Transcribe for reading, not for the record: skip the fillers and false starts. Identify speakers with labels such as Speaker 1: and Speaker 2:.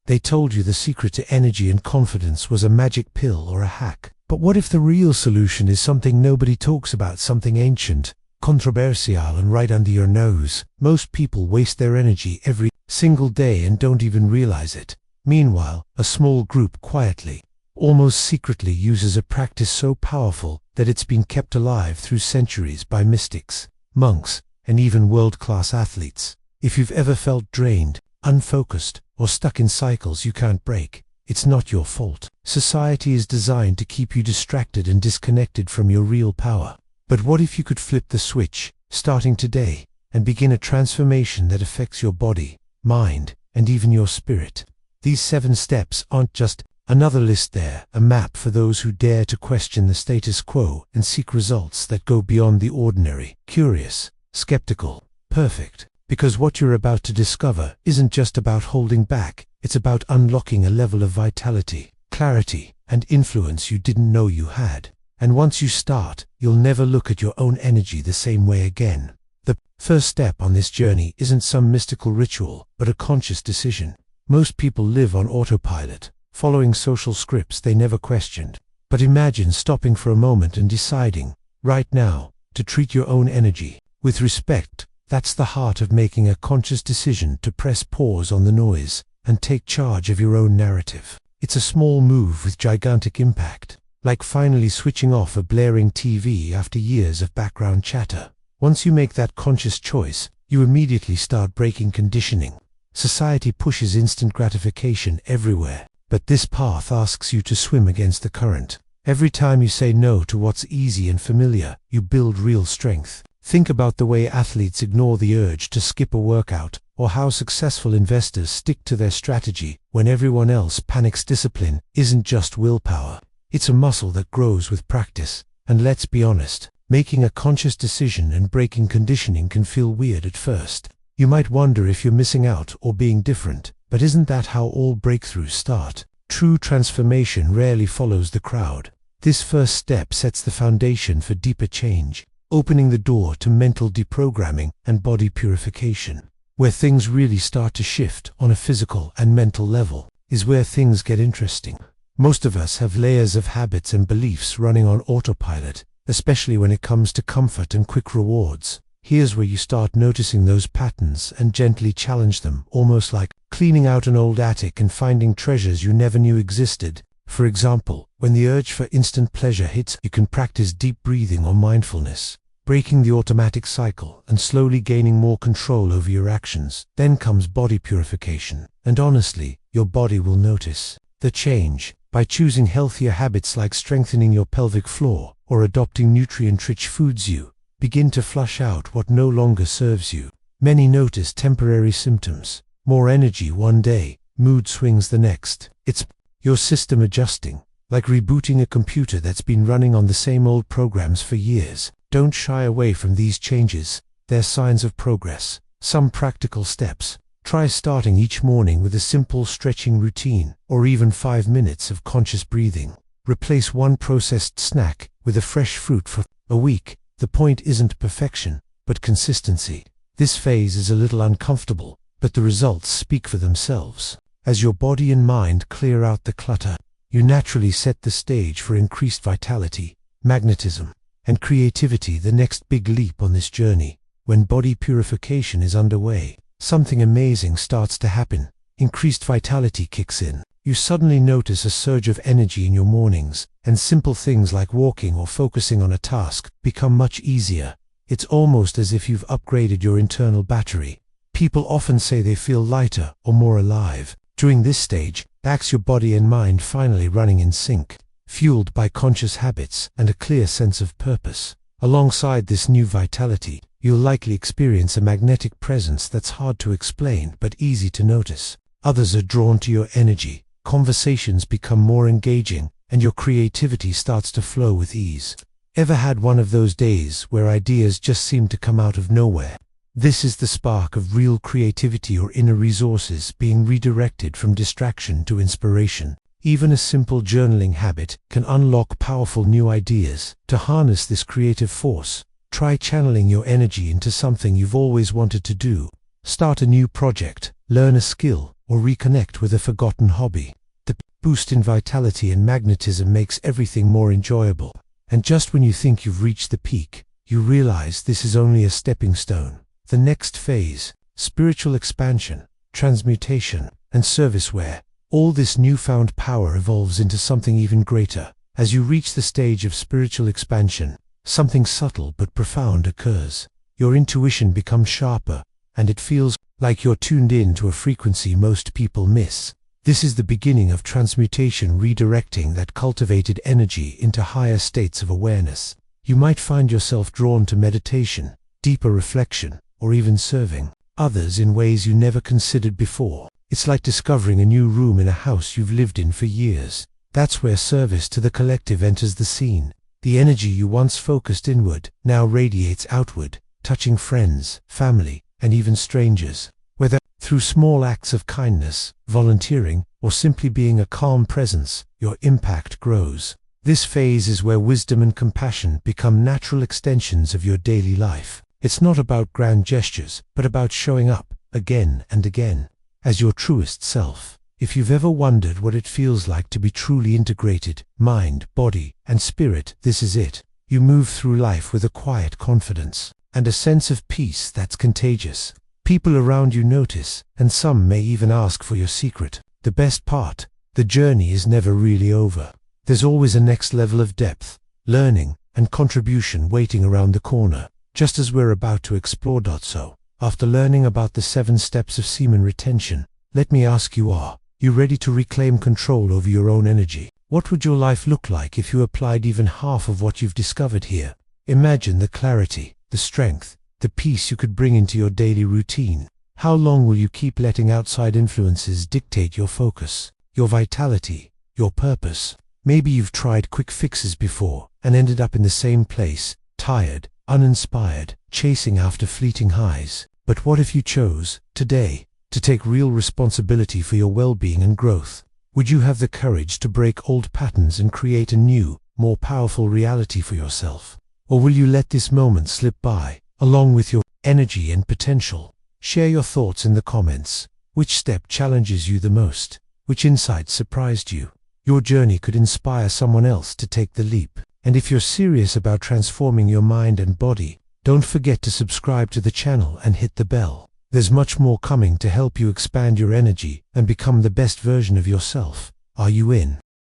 Speaker 1: They told you the secret to energy and confidence was a magic pill or a hack. But what if the real solution is something nobody talks about, something ancient, controversial, and right under your nose? Most people waste their energy every single day and don't even realize it. Meanwhile, a small group quietly, almost secretly, uses a practice so powerful that it's been kept alive through centuries by mystics, monks, and even world-class athletes. If you've ever felt drained, unfocused, or stuck in cycles you can't break, it's not your fault. Society is designed to keep you distracted and disconnected from your real power. But what if you could flip the switch, starting today, and begin a transformation that affects your body, mind, and even your spirit? These 7 steps aren't just another list, they're a map for those who dare to question the status quo and seek results that go beyond the ordinary. Curious, skeptical, perfect. Because what you're about to discover isn't just about holding back, it's about unlocking a level of vitality, clarity, and influence you didn't know you had. And once you start, you'll never look at your own energy the same way again. The first step on this journey isn't some mystical ritual, but a conscious decision. Most people live on autopilot, following social scripts they never questioned. But imagine stopping for a moment and deciding, right now, to treat your own energy with respect. That's the heart of making a conscious decision to press pause on the noise and take charge of your own narrative. It's a small move with gigantic impact, like finally switching off a blaring TV after years of background chatter. Once you make that conscious choice, you immediately start breaking conditioning. Society pushes instant gratification everywhere, but this path asks you to swim against the current. Every time you say no to what's easy and familiar, you build real strength. Think about the way athletes ignore the urge to skip a workout, or how successful investors stick to their strategy when everyone else panics. Discipline isn't just willpower. It's a muscle that grows with practice. And let's be honest, making a conscious decision and breaking conditioning can feel weird at first. You might wonder if you're missing out or being different, but isn't that how all breakthroughs start? True transformation rarely follows the crowd. This first step sets the foundation for deeper change, opening the door to mental deprogramming and body purification. Where things really start to shift on a physical and mental level is where things get interesting. Most of us have layers of habits and beliefs running on autopilot, especially when it comes to comfort and quick rewards. Here's where you start noticing those patterns and gently challenge them, almost like cleaning out an old attic and finding treasures you never knew existed. For example, when the urge for instant pleasure hits, you can practice deep breathing or mindfulness, breaking the automatic cycle and slowly gaining more control over your actions. Then comes body purification, and honestly, your body will notice the change. By choosing healthier habits like strengthening your pelvic floor or adopting nutrient-rich foods, you begin to flush out what no longer serves you. Many notice temporary symptoms: more energy one day, mood swings the next. It's your system adjusting, like rebooting a computer that's been running on the same old programs for years. Don't shy away from these changes. They're signs of progress. Some practical steps. Try starting each morning with a simple stretching routine, or even 5 minutes of conscious breathing. Replace one processed snack with a fresh fruit for a week. The point isn't perfection, but consistency. This phase is a little uncomfortable, but the results speak for themselves. As your body and mind clear out the clutter, you naturally set the stage for increased vitality, magnetism, and creativity. The next big leap on this journey. When body purification is underway, something amazing starts to happen. Increased vitality kicks in. You suddenly notice a surge of energy in your mornings, and simple things like walking or focusing on a task become much easier. It's almost as if you've upgraded your internal battery. People often say they feel lighter or more alive. During this stage, that's your body and mind finally running in sync, fueled by conscious habits and a clear sense of purpose. Alongside this new vitality, you'll likely experience a magnetic presence that's hard to explain but easy to notice. Others are drawn to your energy, conversations become more engaging, and your creativity starts to flow with ease. Ever had one of those days where ideas just seem to come out of nowhere? This is the spark of real creativity or inner resources being redirected from distraction to inspiration. Even a simple journaling habit can unlock powerful new ideas. To harness this creative force, try channeling your energy into something you've always wanted to do. start a new project, learn a skill, or reconnect with a forgotten hobby. The boost in vitality and magnetism makes everything more enjoyable. And just when you think you've reached the peak, you realize this is only a stepping stone. The next phase, spiritual expansion, transmutation, and service, where all this newfound power evolves into something even greater. As you reach the stage of spiritual expansion, something subtle but profound occurs. Your intuition becomes sharper, and it feels like you're tuned in to a frequency most people miss. This is the beginning of transmutation, redirecting that cultivated energy into higher states of awareness. You might find yourself drawn to meditation, deeper reflection, or even serving others in ways you never considered before. It's like discovering a new room in a house you've lived in for years. That's where service to the collective enters the scene. The energy you once focused inward now radiates outward, touching friends, family, and even strangers. Whether through small acts of kindness, volunteering, or simply being a calm presence, your impact grows. This phase is where wisdom and compassion become natural extensions of your daily life. It's not about grand gestures, but about showing up, again and again, as your truest self. If you've ever wondered what it feels like to be truly integrated, mind, body, and spirit, this is it. You move through life with a quiet confidence and a sense of peace that's contagious. People around you notice, and some may even ask for your secret. The best part, the journey is never really over. There's always a next level of depth, learning, and contribution waiting around the corner, just as we're about to explore. So, after learning about the 7 steps of semen retention, let me ask you, are you ready to reclaim control over your own energy? What would your life look like if you applied even half of what you've discovered here? Imagine the clarity, the strength, the peace you could bring into your daily routine. How long will you keep letting outside influences dictate your focus, your vitality, your purpose? Maybe you've tried quick fixes before and ended up in the same place, tired, uninspired, chasing after fleeting highs. But what if you chose, today, to take real responsibility for your well-being and growth? Would you have the courage to break old patterns and create a new, more powerful reality for yourself? Or will you let this moment slip by, along with your energy and potential? Share your thoughts in the comments. Which step challenges you the most? Which insight surprised you? Your journey could inspire someone else to take the leap. And if you're serious about transforming your mind and body, don't forget to subscribe to the channel and hit the bell. There's much more coming to help you expand your energy and become the best version of yourself. Are you in?